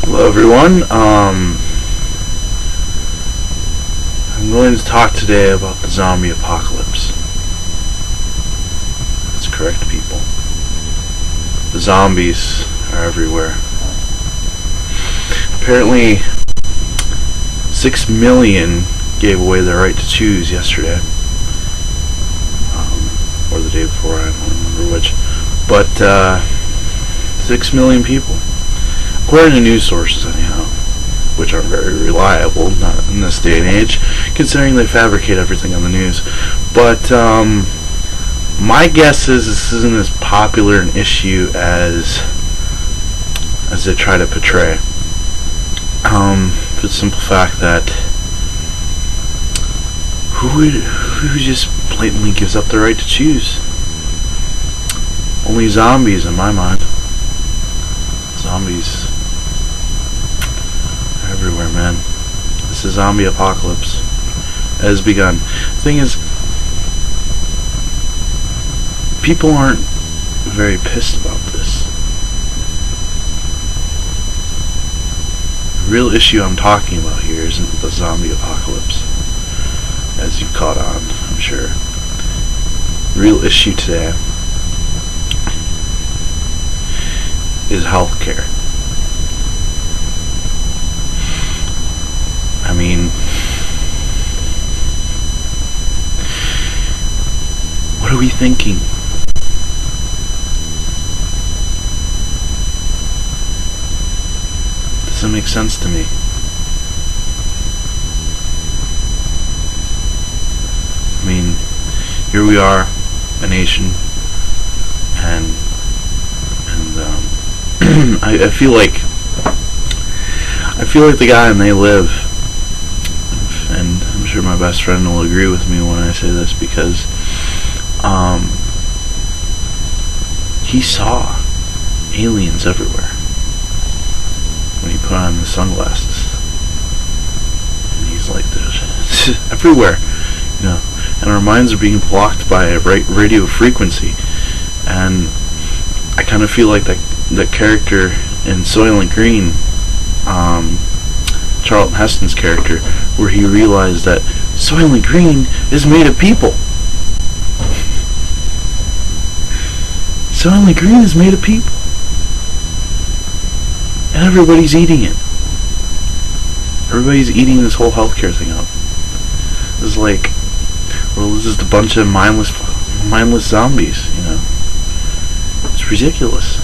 Hello everyone. I'm going to talk today about the zombie apocalypse. That's correct, people. The zombies are everywhere. Apparently, 6 million gave away their right to choose yesterday. Or the day before, I don't remember which. But 6 million people. According to news sources, anyhow, which are very reliable, not in this day and age, considering they fabricate everything on the news. But my guess is this isn't as popular an issue as they try to portray. For the simple fact that who just blatantly gives up the right to choose? Only zombies, in my mind. Zombies are everywhere, man. This is zombie apocalypse has begun. The thing is, people aren't very pissed about this. The real issue I'm talking about here isn't the zombie apocalypse, as you've caught on, I'm sure. The real issue today is healthcare. I mean, what are we thinking? Doesn't make sense to me. I mean, here we are, a nation, and I feel like the guy in They Live, and I'm sure my best friend will agree with me when I say this, because he saw aliens everywhere when he put on the sunglasses, and he's like, "There's everywhere," you know, and our minds are being blocked by a radio frequency, and I kind of feel like that character in Soylent Green, Charlton Heston's character, where he realized that Soylent Green is made of people. Soylent Green is made of people. And everybody's eating it. Everybody's eating this whole healthcare thing up. It's like, well, this is a bunch of mindless zombies, you know. It's ridiculous.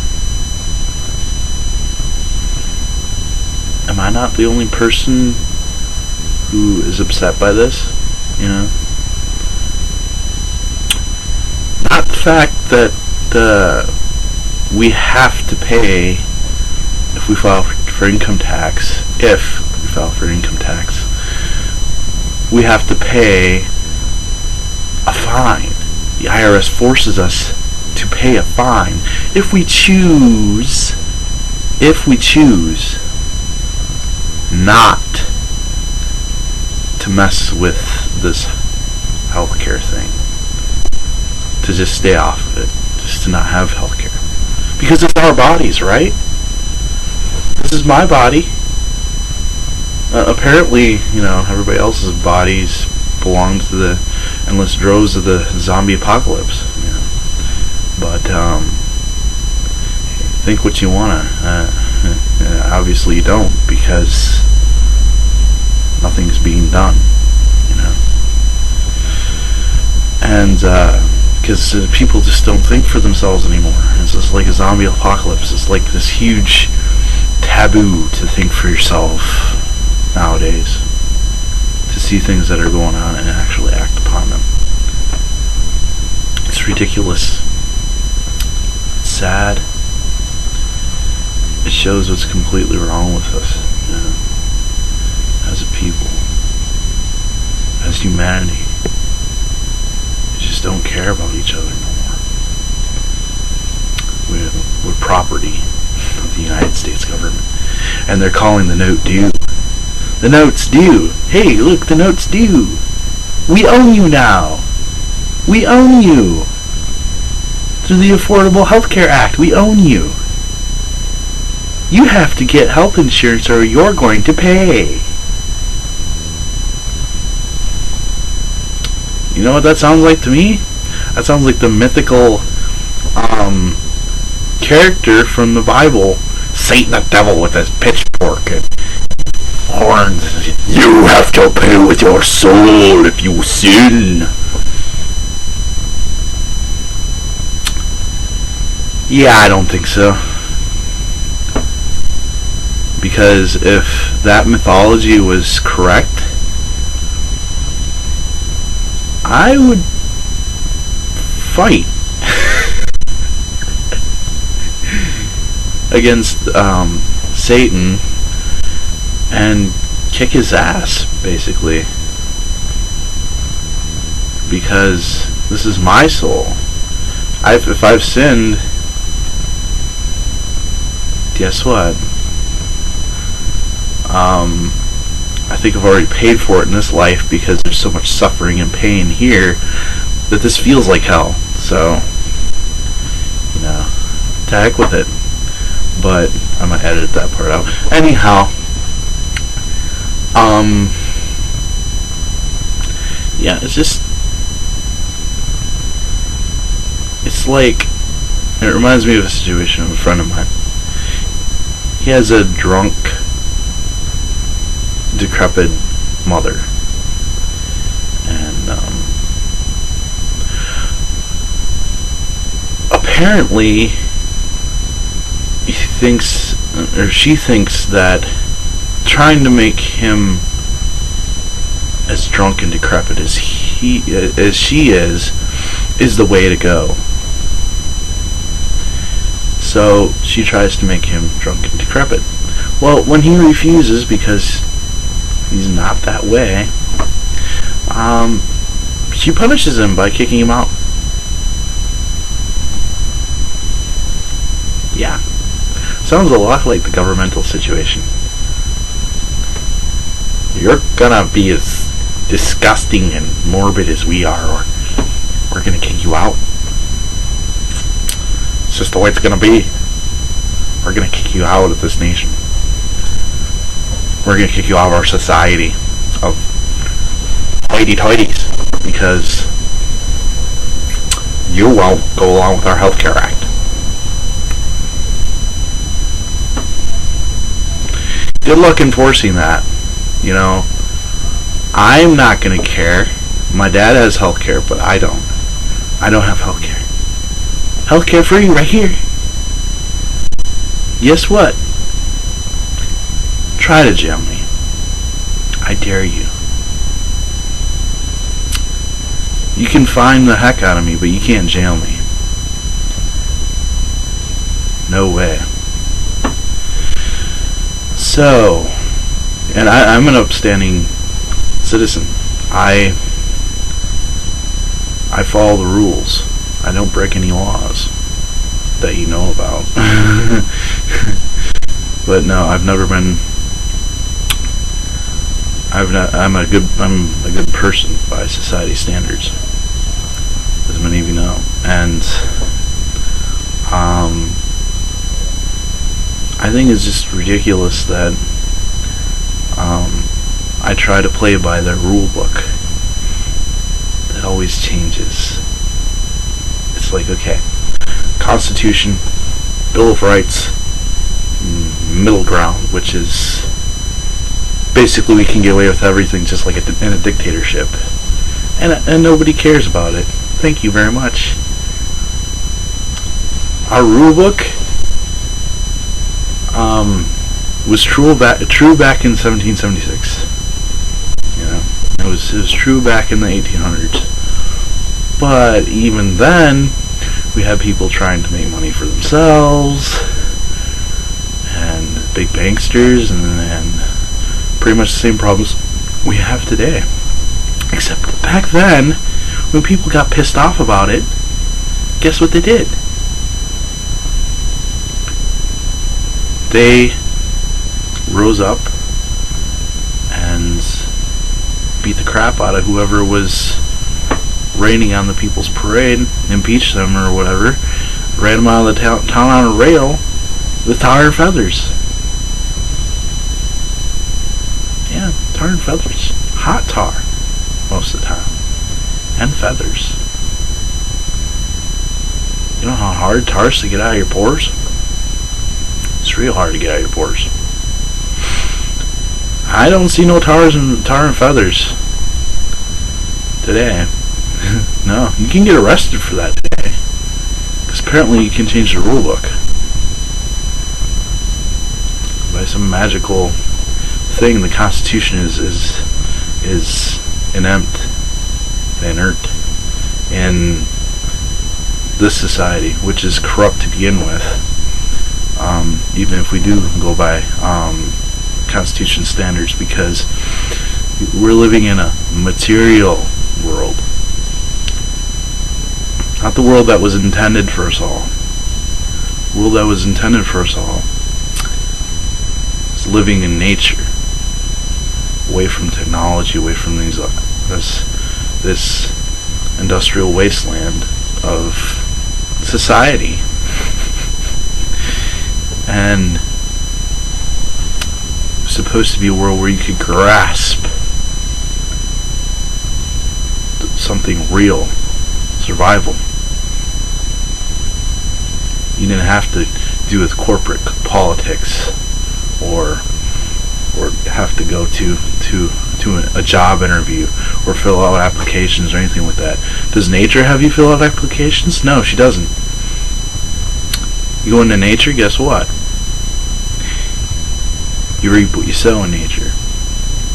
Am I not the only person who is upset by this? You know? Not the fact that we have to pay if we file for income tax. If we file for income tax, we have to pay a fine. The IRS forces us to pay a fine if we choose not to mess with this healthcare thing, to just stay off of it, just to not have healthcare, because it's our bodies, right? This is my body. Apparently, you know, everybody else's bodies belong to the endless droves of the zombie apocalypse, you know. But think what you wanna. Obviously you don't, because nothing's being done, you know. And because people just don't think for themselves anymore. It's just like a zombie apocalypse. It's like this huge taboo to think for yourself nowadays, to see things that are going on and actually act upon them. It's ridiculous. It's sad. It shows what's completely wrong with us, you know, as a people, as humanity. We just don't care about each other no more. We're property of the United States government, and they're calling the note due. The note's due. Hey, look, the note's due. We own you now. We own you. Through the Affordable Health Care Act, we own you. You have to get health insurance or you're going to pay. You know what that sounds like to me? That sounds like the mythical character from the Bible, Satan the devil with his pitchfork and horns. You have to pay with your soul if you sin. Yeah, I don't think so. Because if that mythology was correct, I would fight against Satan and kick his ass, basically. Because this is my soul. If I've sinned, guess what? I think I've already paid for it in this life because there's so much suffering and pain here that this feels like hell. So, you know, to heck with it. But I'm gonna edit that part out. Anyhow, yeah, it's like, it reminds me of a situation of a friend of mine. He has a drunk, decrepit mother, and apparently she thinks that trying to make him as drunk and decrepit as she is the way to go. So she tries to make him drunk and decrepit. Well, when he refuses because he's not that way, she punishes him by kicking him out. Yeah. Sounds a lot like the governmental situation. You're gonna be as disgusting and morbid as we are, or we're gonna kick you out. It's just the way it's gonna be. We're gonna kick you out of this nation. We're gonna kick you out of our society of hoity-toities because you won't go along with our Healthcare Act. Good luck enforcing that. You know, I'm not gonna care. My dad has healthcare, but I don't. I don't have healthcare. Healthcare free right here. Guess what? Try to jail me. I dare you. You can fine the heck out of me, but you can't jail me. No way. So, and I'm an upstanding citizen. I follow the rules. I don't break any laws that you know about. But no, I've never been. I'm a good person by society standards, as many of you know, and I think it's just ridiculous that I try to play by their rule book. That always changes. It's like, okay, Constitution, Bill of Rights, middle ground, which is basically we can get away with everything just like in a dictatorship. And nobody cares about it. Thank you very much. Our rule book was true back in 1776. You know, it was true back in the 1800s. But even then, we had people trying to make money for themselves, and big banksters, and pretty much the same problems we have today. Except back then, when people got pissed off about it, guess what they did? They rose up and beat the crap out of whoever was raining on the people's parade, impeached them or whatever, ran them out of the town on a rail with tar and feathers. Tar and feathers. Hot tar, most of the time. And feathers. You know how hard tar is to get out of your pores? It's real hard to get out of your pores. I don't see no tar and feathers today. No, you can get arrested for that today. Because apparently you can change the rule book. By some magical thing, the Constitution is inert in this society, which is corrupt to begin with. Even if we do go by Constitution standards, because we're living in a material world, not the world that was intended for us all. The world that was intended for us all is living in nature, away from technology, away from this industrial wasteland of society. And it's supposed to be a world where you could grasp something real, survival. You didn't have to do with corporate politics or have to go to a job interview or fill out applications or anything like that. Does nature have you fill out applications? No, she doesn't. You go into nature, guess what? You reap what you sow in nature.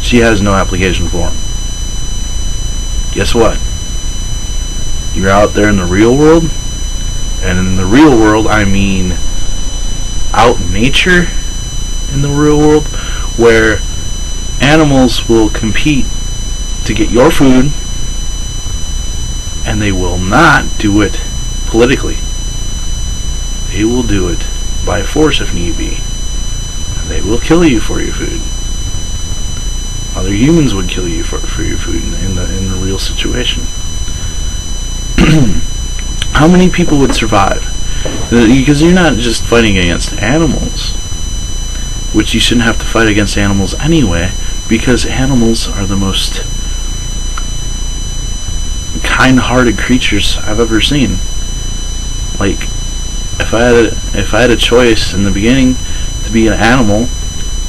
She has no application form. Guess what? You're out there in the real world, and in the real world I mean out in nature, in the real world, where animals will compete to get your food, and they will not do it politically. They will do it by force if need be. They will kill you for your food. Other humans would kill you for your food in the real situation. How many people would survive? Because you're not just fighting against animals, which you shouldn't have to fight against animals anyway, because animals are the most kind-hearted creatures I've ever seen. Like, if I had a choice in the beginning to be an animal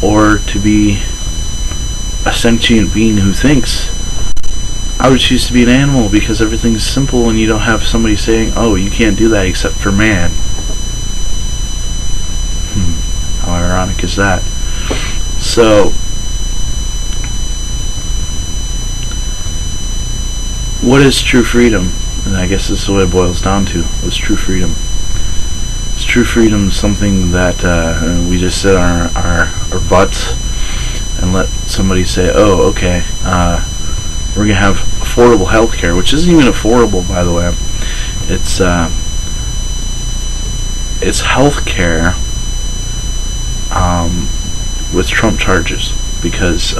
or to be a sentient being who thinks, I would choose to be an animal, because everything's simple and you don't have somebody saying, oh, you can't do that except for man. How ironic is that? So, what is true freedom? And I guess this is what it boils down to. What's true freedom? Is true freedom something that we just sit on our butts and let somebody say, oh, okay, we're going to have affordable health care, which isn't even affordable, by the way. It's health care with Trump charges, because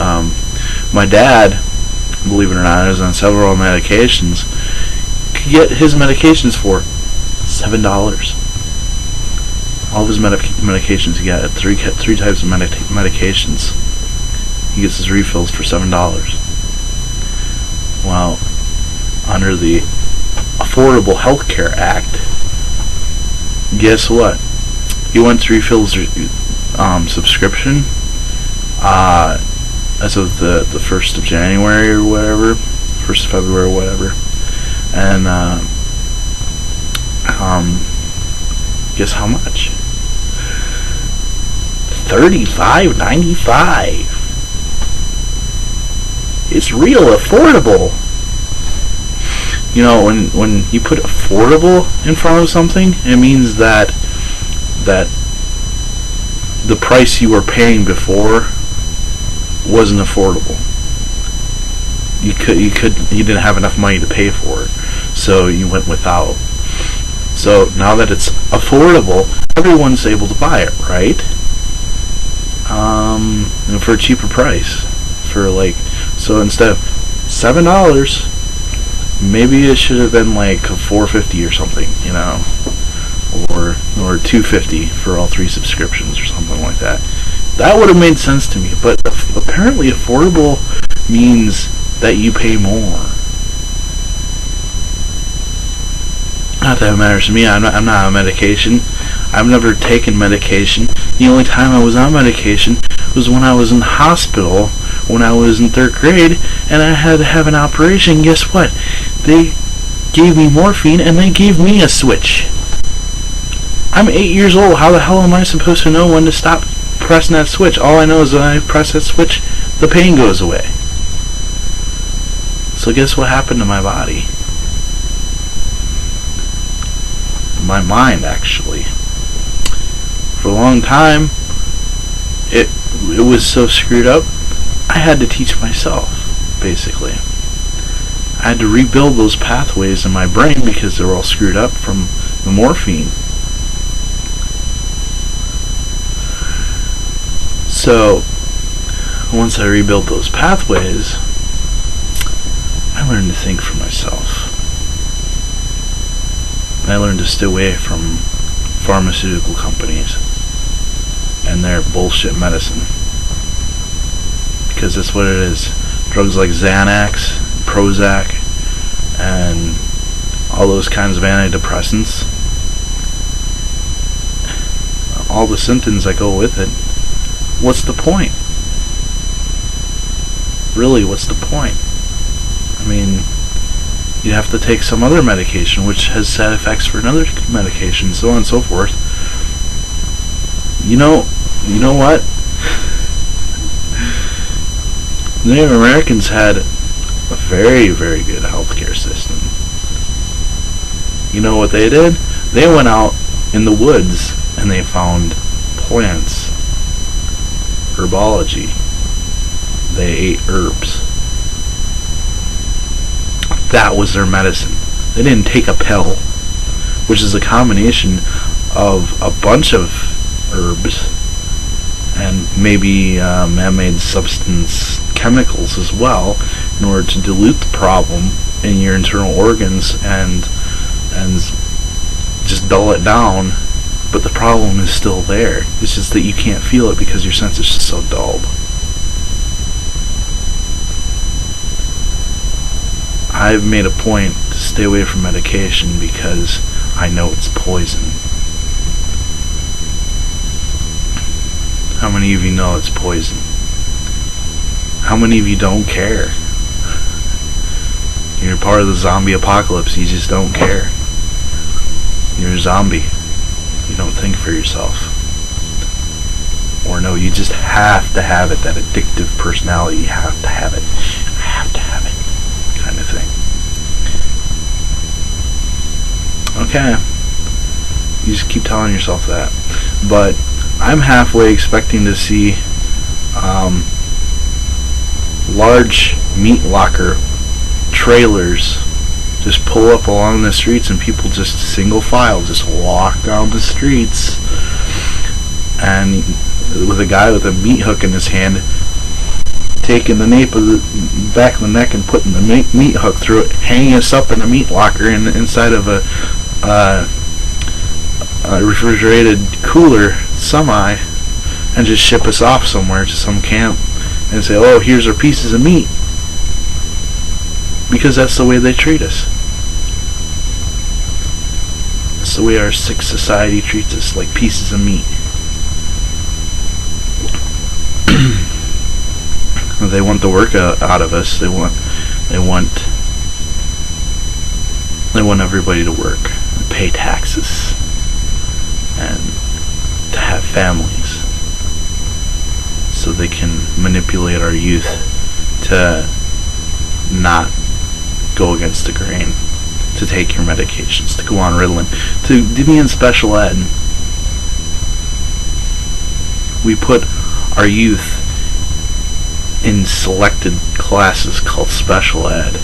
my dad, believe it or not, is on several medications, could get his medications for $7. All of his medications, he got three types of medications. He gets his refills for $7. Well, under the Affordable Health Care Act, guess what? He went to refill his subscription as of the 1st of January or whatever, 1st of February or whatever, and guess how much? $35.95. It's real affordable. You know, when you put affordable in front of something, it means that the price you were paying before wasn't affordable. You didn't have enough money to pay for it, so you went without. So now that it's affordable, everyone's able to buy it, right? And for a cheaper price. So instead of $7, maybe it should have been like $4.50 or something, you know, or $2.50 for all 3 subscriptions or something like that. That would have made sense to me, but apparently affordable means that you pay more. Not that it matters to me. I'm not on medication. I've never taken medication. The only time I was on medication was when I was in the hospital when I was in 3rd grade and I had to have an operation. Guess what? They gave me morphine and they gave me a switch. I'm 8 years old. How the hell am I supposed to know when to stop pressing that switch? All I know is when I press that switch, the pain goes away. So guess what happened to my body? My mind, actually. For a long time, it was so screwed up, I had to teach myself, basically. I had to rebuild those pathways in my brain because they were all screwed up from the morphine. So, once I rebuilt those pathways, I learned to think for myself. I learned to stay away from pharmaceutical companies and their bullshit medicine. Because that's what it is. Drugs like Xanax, Prozac, and all those kinds of antidepressants. All the symptoms that go with it. What's the point? Really, what's the point? I mean, you have to take some other medication which has side effects for another medication, so on and so forth. You know what? Native Americans had a very, very good healthcare system. You know what they did? They went out in the woods and they found plants, herbology. They ate herbs. That was their medicine. They didn't take a pill, which is a combination of a bunch of herbs and maybe man-made substance chemicals as well in order to dilute the problem in your internal organs and just dull it down, but the problem is still there. It's just that you can't feel it because your senses are so dulled. I've made a point to stay away from medication because I know it's poison. How many of you know it's poison? How many of you don't care? You're part of the zombie apocalypse. You just don't care. You're a zombie. You don't think for yourself. Or no, you just have to have it. That addictive personality. You have to have it. I have to have it. Kind of thing. Okay. You just keep telling yourself that. But I'm halfway expecting to see large meat locker trailers just pull up along the streets and people just single file just walk down the streets and with a guy with a meat hook in his hand taking the nape of the back of the neck and putting the meat hook through it, hanging us up in a meat locker inside of a refrigerated cooler semi and just ship us off somewhere to some camp and say, oh, here's our pieces of meat, because that's the way they treat us. That's the way our sick society treats us, like pieces of meat. They want the work out of us. They want everybody to work, pay taxes, and to have families, so they can manipulate our youth to not go against the grain, to take your medications, to go on Ritalin, to be in special ed. We put our youth in selected classes called special ed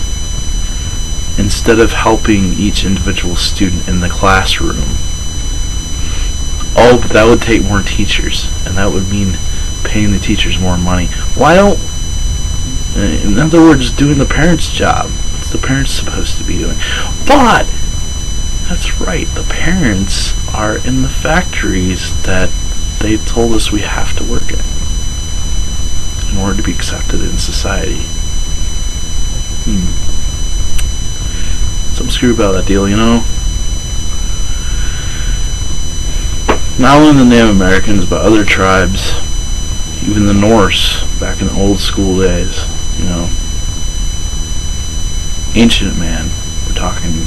instead of helping each individual student in the classroom. Oh, but that would take more teachers, and that would mean paying the teachers more money. Why don't, in other words, doing the parents' job? What's the parents supposed to be doing? But that's right, the parents are in the factories that they told us we have to work at. in order to be accepted in society. Something screwy about that deal, you know? Not only the Native Americans, but other tribes, even the Norse, back in the old school days, you know. Ancient man, we're talking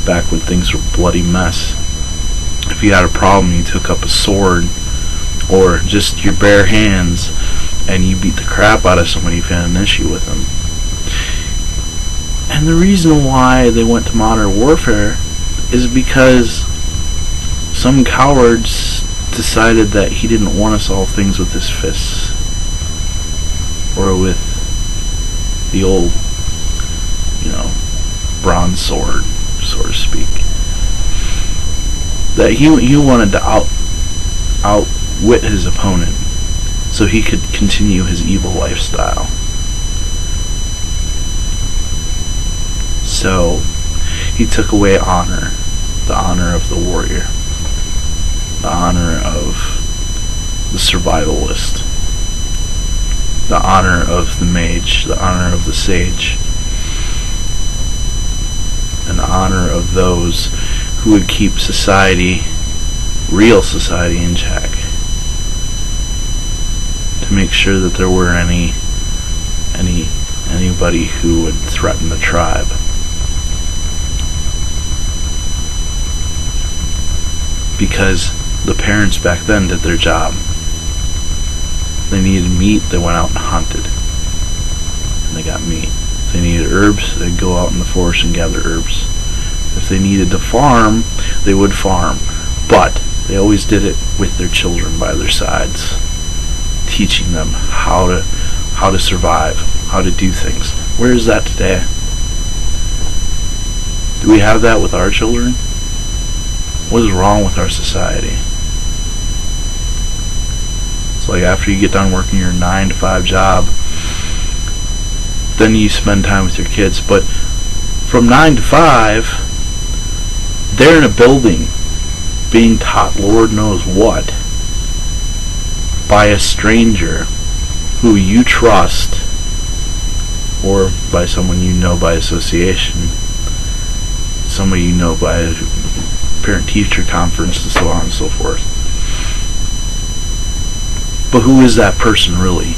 back when things were a bloody mess. If you had a problem, you took up a sword, or just your bare hands, and you beat the crap out of somebody if you had an issue with them. And the reason why they went to modern warfare is because some cowards decided that he didn't want to solve things with his fists, or with the old, you know, bronze sword, so to speak. That he wanted to outwit his opponent so he could continue his evil lifestyle. So he took away honor, the honor of the warrior, the honor of the survivalist, the honor of the mage, the honor of the sage, and the honor of those who would keep society, real society, in check, to make sure that there weren't anybody who would threaten the tribe. Because the parents back then did their job. They needed meat, they went out and hunted, and they got meat. If they needed herbs, they'd go out in the forest and gather herbs. If they needed to farm, they would farm. But they always did it with their children by their sides, teaching them how to survive, how to do things. Where is that today? Do we have that with our children? What is wrong with our society? It's like after you get done working your 9-to-5 job, then you spend time with your kids. But from 9 to 5, they're in a building being taught Lord knows what by a stranger who you trust, or by someone you know by association, somebody you know by parent-teacher conference, and so on and so forth. But who is that person really?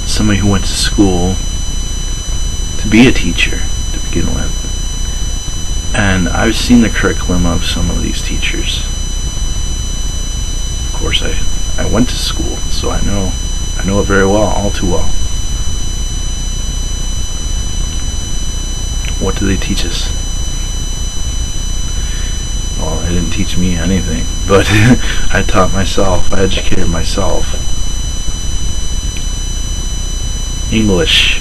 Somebody who went to school to be a teacher to begin with. And I've seen the curriculum of some of these teachers. Of course, I went to school, so I know it very well, all too well. What do they teach us? Well, they didn't teach me anything, but I taught myself. I educated myself. English.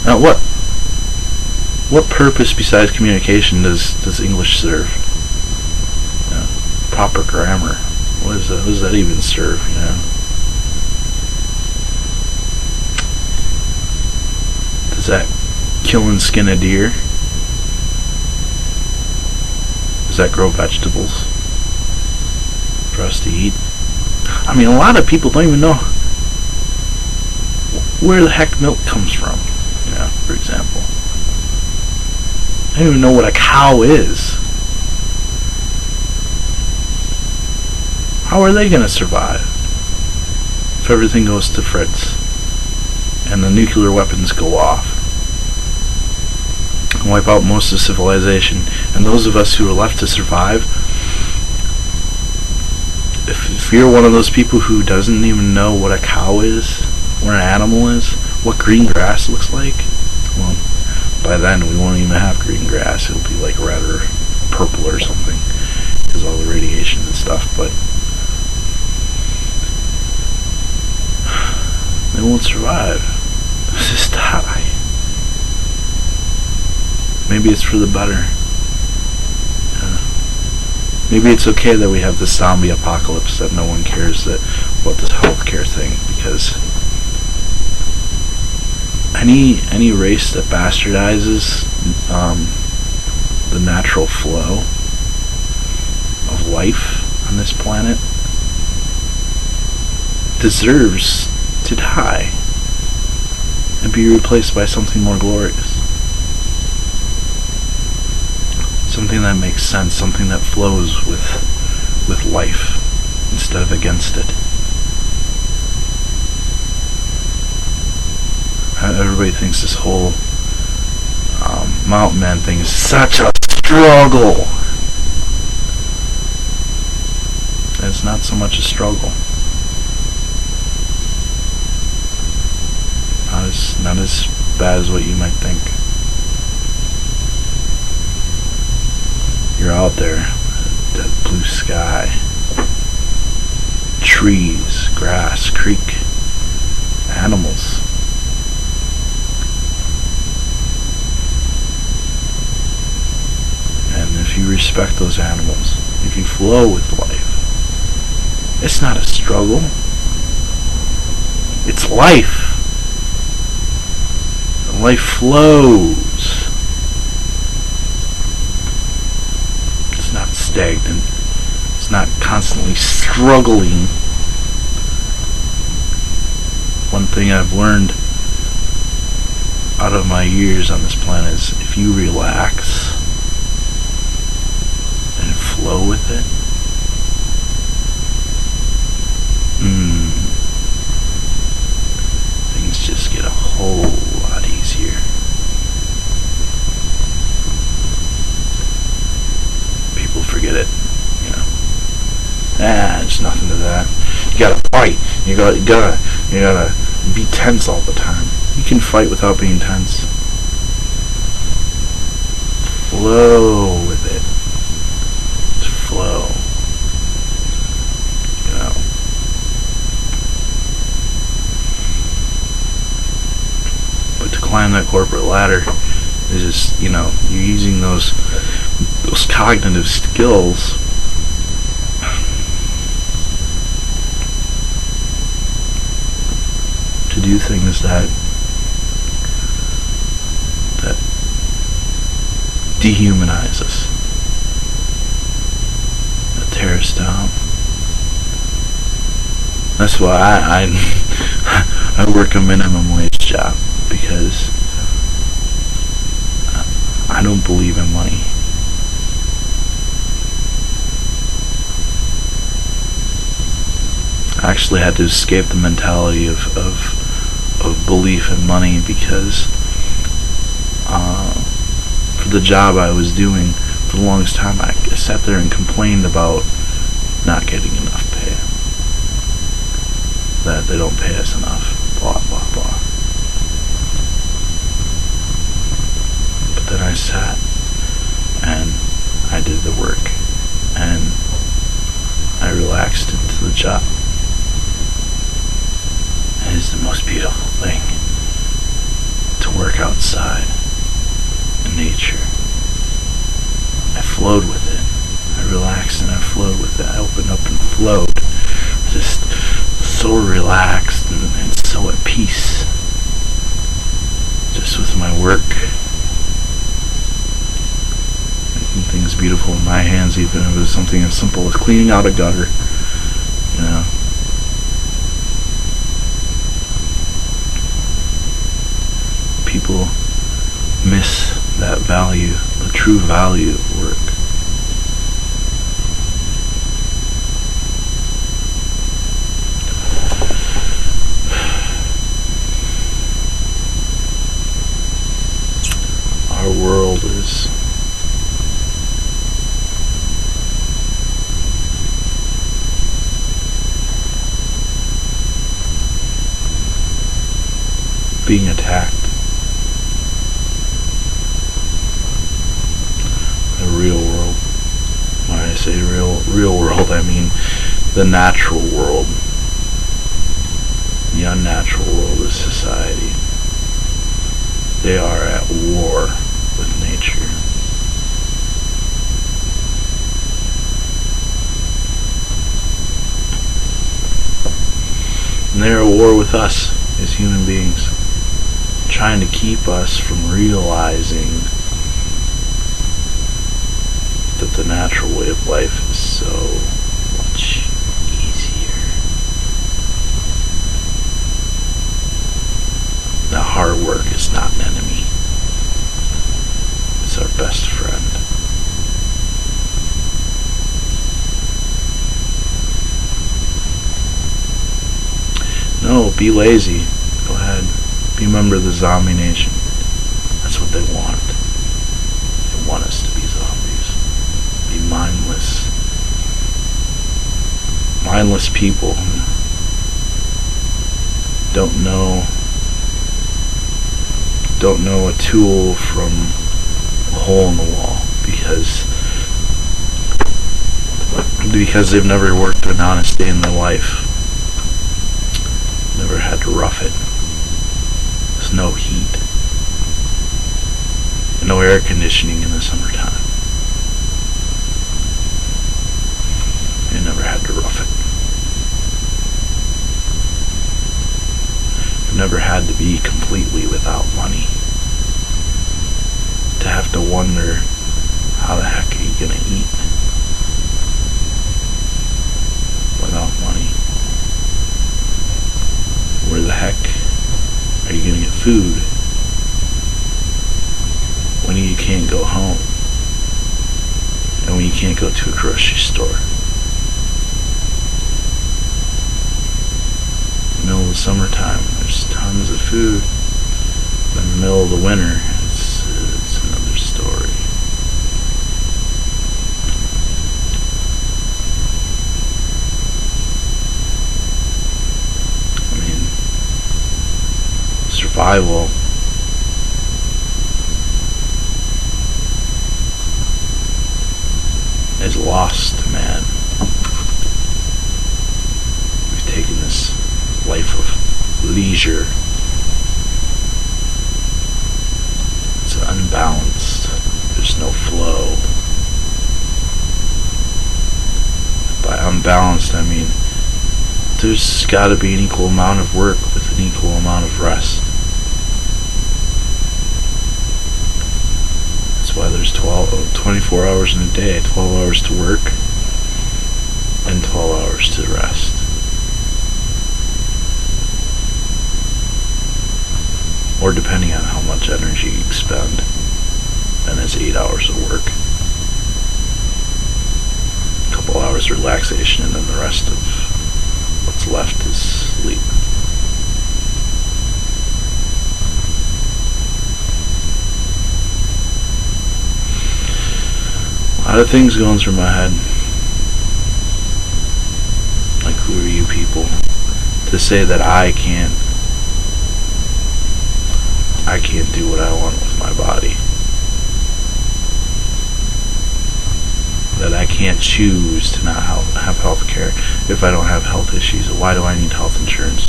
Now, what purpose besides communication does English serve? Proper grammar. What does that even serve? Does that kill and skin a deer? Does that grow vegetables for us to eat? I mean, a lot of people don't even know where the heck milk comes from, for example. I don't even know what a cow is. How are they going to survive if everything goes to fritz and the nuclear weapons go off and wipe out most of civilization? And those of us who are left to survive, if you're one of those people who doesn't even know what a cow is, what an animal is, what green grass looks like, well, by then we won't even have green grass. It'll be like red or purple or something because of all the radiation and stuff. But they won't survive. They'll just die. Maybe it's for the better. Maybe it's okay that we have this zombie apocalypse, that no one cares about this healthcare thing, because any race that bastardizes the natural flow of life on this planet deserves to die and be replaced by something more glorious. Something that makes sense, something that flows with life instead of against it. Everybody thinks this whole mountain man thing is such a struggle. It's not so much a struggle. Not as bad as what you might think. You're out there, that blue sky, trees, grass, creek, animals. And if you respect those animals, if you flow with life, it's not a struggle. It's life. Life flows. It's not stagnant. It's not constantly struggling. One thing I've learned out of my years on this planet is if you relax and flow with it, things just get a whole lot easier. People forget it, there's nothing to that. You gotta fight. You gotta be tense all the time. You can fight without being tense. Flow with it. Just flow. But to climb that corporate ladder is just, you're using those cognitive skills to do things that dehumanize us, that tear us down. That's why I work a minimum wage job, because I don't believe in money. I actually had to escape the mentality of belief in money, because for the job I was doing for the longest time, I sat there and complained about not getting enough pay, that they don't pay us enough, blah blah blah. But then I sat and I did the work and I relaxed into the job. And it's the most beautiful thing to work outside in nature. I flowed with it. I relaxed and I flowed with it. I opened up and flowed. Just so relaxed and so at peace. Just with my work. Making things beautiful in my hands, even if it was something as simple as cleaning out a gutter. People miss that value, the true value of work. Our world is being attacked. The real world. When I say real world, I mean the natural world. The unnatural world is society. They are at war with nature. And they're at war with us as human beings, trying to keep us from realizing that the natural way of life is so much easier. not an enemy. It's our best friend. No, be lazy. Go ahead. Be a member of the zombie nation. That's what they want. They want us to be zombies. Be mindless. Mindless people who don't know a tool from a hole in the wall because they've never worked an honest day in their life. Never had to rough it. There's no heat. And no air conditioning in the summertime. You never had to rough it. You've never had to be completely without money. To have to wonder, how the heck are you gonna eat without money? Where the heck are you gonna get food when you can't go home and when you can't go to a grocery store? In the middle of the summertime, there's tons of food. But in the middle of the winter, it's another story. Survival is lost to man. We've taken this life of leisure. It's unbalanced. There's no flow. By unbalanced, I mean there's got to be an equal amount of work with an equal amount of rest. That's why there's 24 hours in a day, 12 hours to work and 12 hours to rest. Or depending on how much energy you expend, then it's 8 hours of work. A couple hours of relaxation, and then the rest of what's left is sleep. A lot of things going through my head. Like, who are you people to say that I can't do what I want with my body? That I can't choose to not have health care if I don't have health issues. Why do I need health insurance?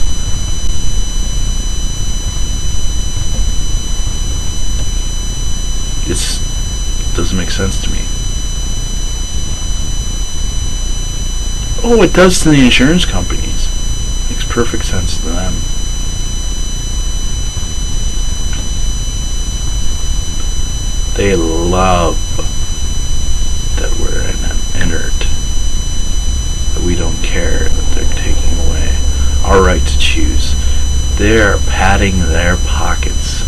It doesn't make sense to me. Oh, it does to the insurance companies. Makes perfect sense to them. They love that we're inert, that we don't care, that they're taking away our right to choose. They're padding their pockets.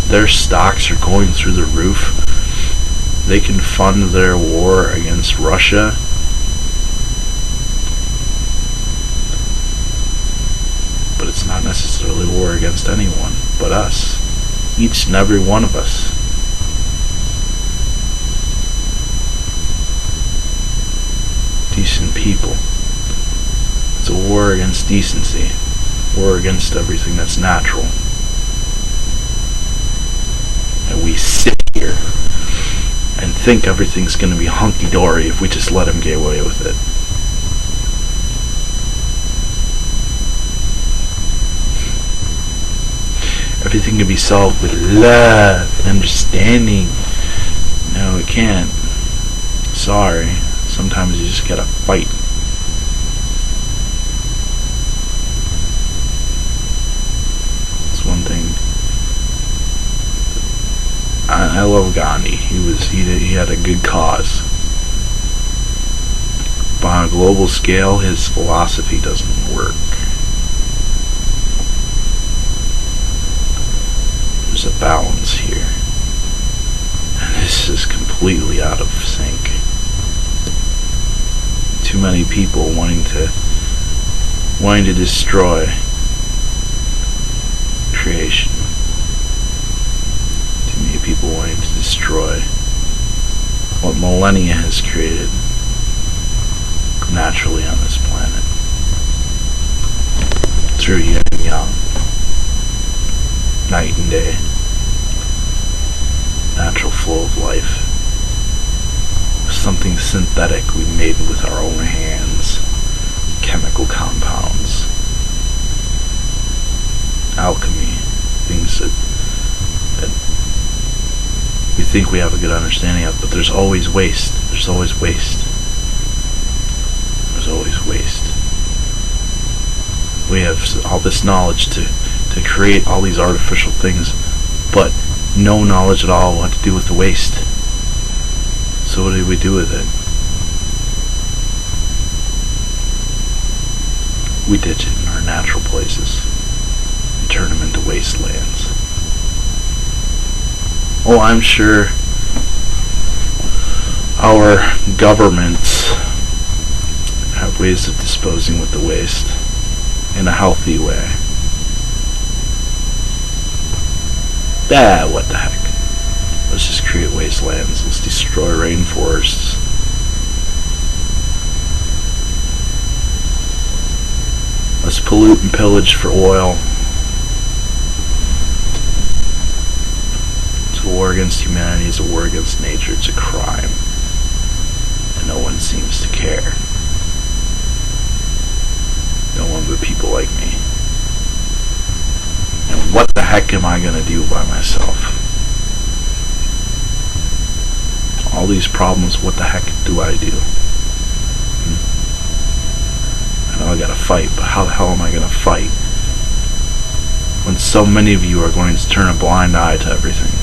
Their stocks are going through the roof. They can fund their war against Russia. But it's not necessarily war against anyone but us. Each and every one of us. Decent people. It's a war against decency. War against everything that's natural. And we sit here and think everything's going to be hunky-dory if we just let them get away with it. Everything can be solved with love and understanding. No, it can't. Sorry. Sometimes you just gotta fight. It's one thing. I love Gandhi. He had a good cause. But on a global scale, his philosophy doesn't work. There's a balance here. And this is completely out of sync. Too many people wanting to destroy creation. Too many people wanting to destroy what millennia has created naturally on this planet. Through yin and yang, night and day, natural flow of life. Something synthetic we made with our own hands, chemical compounds, alchemy, things that we think we have a good understanding of, but there's always waste. There's always waste. There's always waste. We have all this knowledge to create all these artificial things, but no knowledge at all what to do with the waste. So what do we do with it? We ditch it in our natural places and turn them into wastelands. Oh, I'm sure our governments have ways of disposing with the waste in a healthy way. What the heck? Let's just create wastelands. Let's destroy rainforests. Let's pollute and pillage for oil. It's a war against humanity. It's a war against nature. It's a crime. And no one seems to care. No one but people like me. And what the heck am I gonna do by myself? All these problems, what the heck do I do? I know I gotta fight, but how the hell am I gonna fight when so many of you are going to turn a blind eye to everything?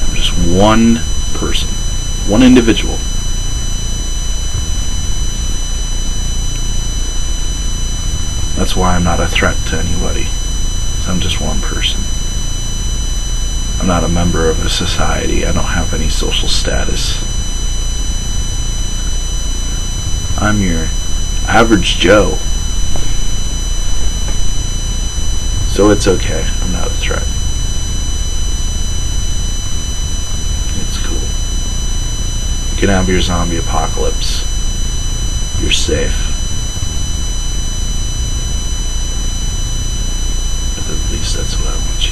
I'm just one person, one individual. That's why I'm not a threat to anybody. I'm just one person. I'm not a member of a society. I don't have any social status. I'm your average Joe. So it's okay. I'm not a threat. It's cool. You can have your zombie apocalypse. You're safe. But at least that's what I want you